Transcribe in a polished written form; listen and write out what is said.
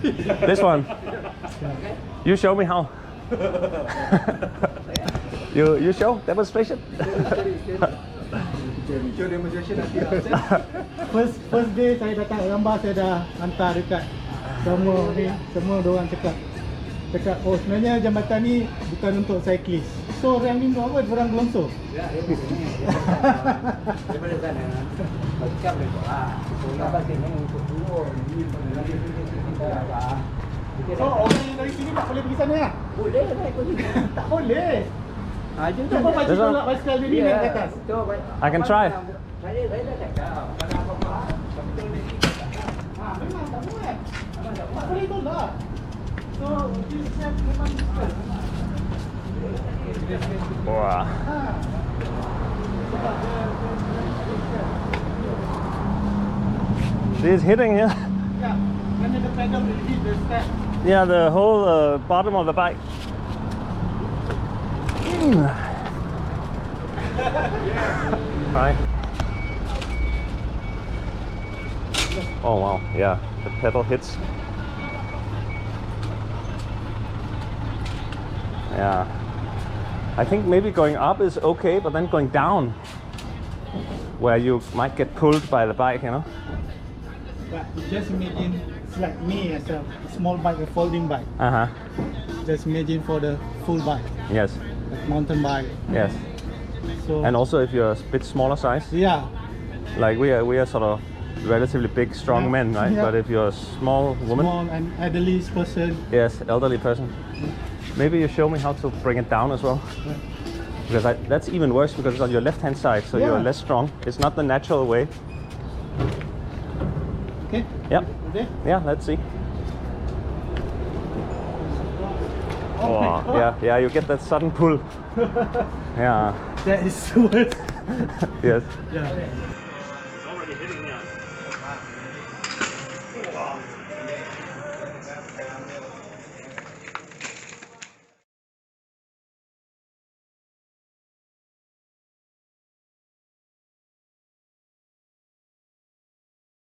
This one. You show me how. you show demonstration. First day saya datang gambar, saya dah hantar dekat semua diorang cakap oh sebenarnya jambatan ni bukan untuk cyclist. So orang ni apa orang gelongso? Ya, daripada sana macam itu lah. Kenapa sini untuk turun ni so orang yang dari sini tak boleh pergi sana lah? Boleh naik ke sini. Tak boleh. Cuba baca tolak basikal ni naik ke atas. I can try. Saya dah cakap. Memang tak boleh. Tak boleh tolak. So this memang Wow. She's hitting here. Yeah, when the pedal will hit the step. Yeah, the whole bottom of the bike. Right. Oh wow, yeah, the pedal hits. Yeah. I think maybe going up is okay, but then going down, where you might get pulled by the bike, you know? But just imagine it's like me as a small bike, a folding bike. Uh-huh. Just imagine for the full bike, Yes. like mountain bike. Yes. So And also if you're a bit smaller size, yeah, like we are sort of relatively big, strong Yeah. men, right? Yeah. But if you're a small woman, small and elderly person. yes, elderly person, maybe you show me how to bring it down as well. Because that's even worse because it's on your left-hand side, so you're Yeah. less strong. It's not the natural way. Okay. Yep. Okay. Yeah, let's see. Oh, my God. yeah, you get that sudden pull. Yeah. That is worse. Yes. Yeah.